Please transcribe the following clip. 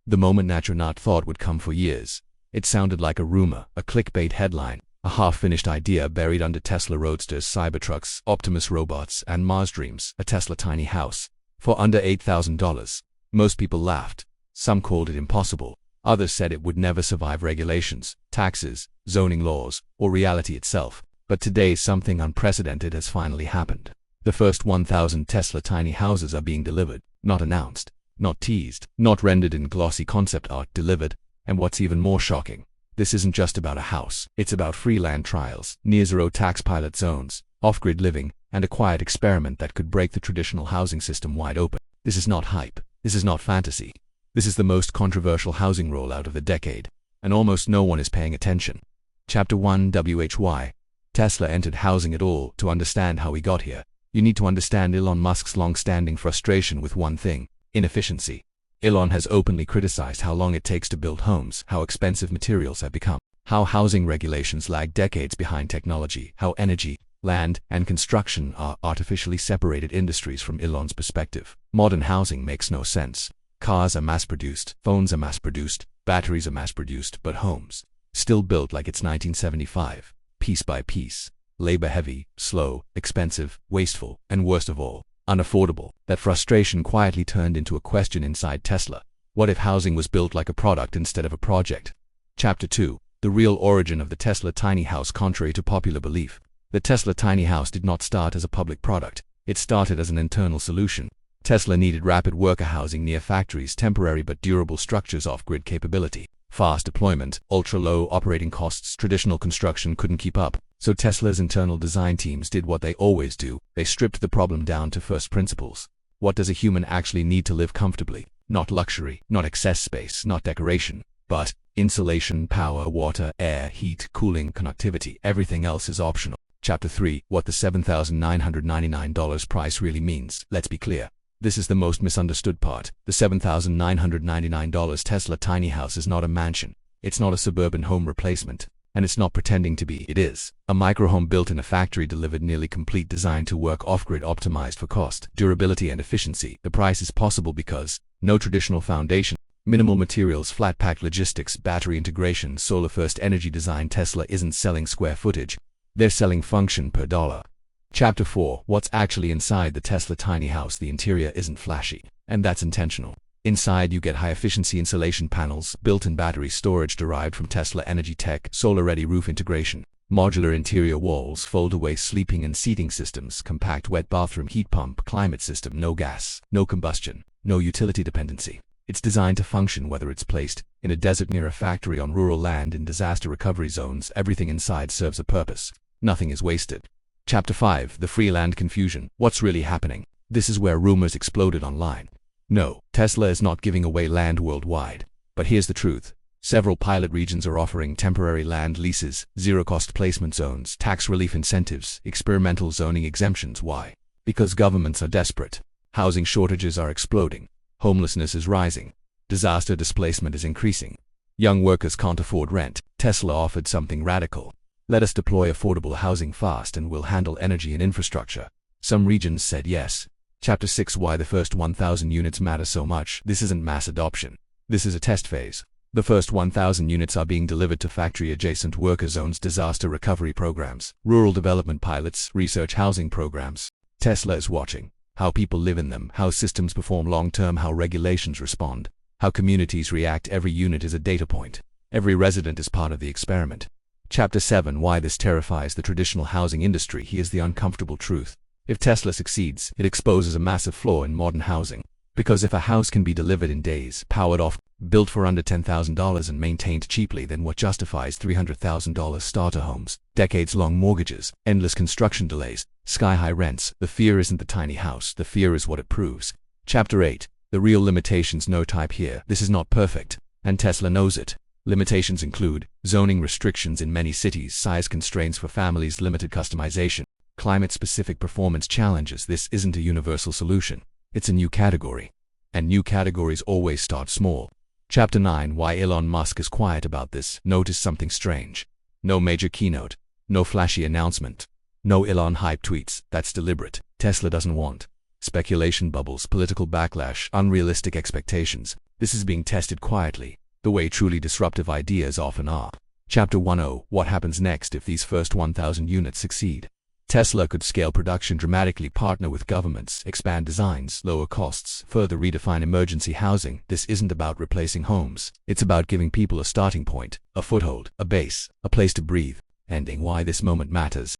The moment Natronaut thought would come for years. It sounded like a rumor, a clickbait headline, a half-finished idea buried under Tesla Roadsters, Cybertrucks, Optimus robots, and Mars dreams, a Tesla tiny house. For under $8,000. Most people laughed. Some called it impossible. Others said it would never survive regulations, taxes, zoning laws, or reality itself. But today something unprecedented has finally happened. The first 1,000 Tesla tiny houses are being delivered, not announced, not teased, not rendered in glossy concept art, delivered. And what's even more shocking, this isn't just about a house. It's about free land trials, near-zero tax pilot zones, off-grid living, and a quiet experiment that could break the traditional housing system wide open. This is not hype. This is not fantasy. This is the most controversial housing rollout of the decade, and almost no one is paying attention. Chapter 1 WHY Tesla entered housing at all. To understand how we got here, you need to understand Elon Musk's long-standing frustration with one thing: inefficiency. Elon has openly criticized how long it takes to build homes, how expensive materials have become, how housing regulations lag decades behind technology, how energy, land, and construction are artificially separated industries from Elon's perspective. Modern housing makes no sense. Cars are mass-produced, phones are mass-produced, batteries are mass-produced, but homes, still built like it's 1975, piece by piece, labor-heavy, slow, expensive, wasteful, and worst of all, unaffordable. That frustration quietly turned into a question inside Tesla. What if housing was built like a product instead of a project? Chapter 2 The real origin of the Tesla tiny house. Contrary to popular belief, the Tesla tiny house did not start as a public product. It started as an internal solution. Tesla needed rapid worker housing near factories, temporary but durable structures, off-grid capability, fast deployment, ultra-low operating costs. Traditional construction couldn't keep up, so Tesla's internal design teams did what they always do. They stripped the problem down to first principles. What does a human actually need to live comfortably? Not luxury, not excess space, not decoration, but insulation, power, water, air, heat, cooling, connectivity. Everything else is optional. Chapter 3 What the $7,999 price really means. Let's be clear. This is the most misunderstood part. The $7,999 Tesla tiny house is not a mansion. It's not a suburban home replacement. And it's not pretending to be. It is a microhome built in a factory, delivered nearly complete, designed to work off-grid, optimized for cost, durability, and efficiency. The price is possible because no traditional foundation, minimal materials, flat-pack logistics, battery integration, solar-first energy design. Tesla isn't selling square footage. They're selling function per dollar. Chapter 4 What's actually inside the Tesla tiny house. The interior isn't flashy, and that's intentional. Inside you get high-efficiency insulation panels, built-in battery storage derived from Tesla energy tech, solar-ready roof integration, modular interior walls, fold-away sleeping and seating systems, compact wet bathroom, heat pump, climate system, no gas, no combustion, no utility dependency. It's designed to function whether it's placed in a desert, near a factory, on rural land, in disaster recovery zones. Everything inside serves a purpose. Nothing is wasted. Chapter 5 The free land confusion. What's really happening? This is where rumors exploded online. No, Tesla is not giving away land worldwide. But here's the truth. Several pilot regions are offering temporary land leases, zero-cost placement zones, tax relief incentives, experimental zoning exemptions. Why? Because governments are desperate. Housing shortages are exploding. Homelessness is rising. Disaster displacement is increasing. Young workers can't afford rent. Tesla offered something radical. Let us deploy affordable housing fast and we'll handle energy and infrastructure. Some regions said yes. Chapter 6 Why the first 1,000 units matter so much. This isn't mass adoption. This is a test phase. The first 1,000 units are being delivered to factory-adjacent worker zones, disaster recovery programs, rural development pilots, research housing programs. Tesla is watching how people live in them, how systems perform long-term, how regulations respond, how communities react. Every unit is a data point. Every resident is part of the experiment. Chapter 7 Why this terrifies the traditional housing industry. Here's the uncomfortable truth. If Tesla succeeds, it exposes a massive flaw in modern housing. Because if a house can be delivered in days, powered off, built for under $10,000 and maintained cheaply, then what justifies $300,000 starter homes, decades-long mortgages, endless construction delays, sky-high rents? The fear isn't the tiny house. The fear is what it proves. Chapter 8 The real limitations. No type here. This is not perfect, and Tesla knows it. Limitations include zoning restrictions in many cities, size constraints for families, limited customization, climate-specific performance challenges. This isn't a universal solution. It's a new category. And new categories always start small. Chapter 9 Why Elon Musk is quiet about this. Notice something strange. No major keynote. No flashy announcement. No Elon hype tweets. That's deliberate. Tesla doesn't want speculation bubbles, political backlash, unrealistic expectations. This is being tested quietly, the way truly disruptive ideas often are. Chapter 10: What happens next if these first 1,000 units succeed? Tesla could scale production dramatically, partner with governments, expand designs, lower costs, further redefine emergency housing. This isn't about replacing homes. It's about giving people a starting point, a foothold, a base, a place to breathe. Ending: why this moment matters.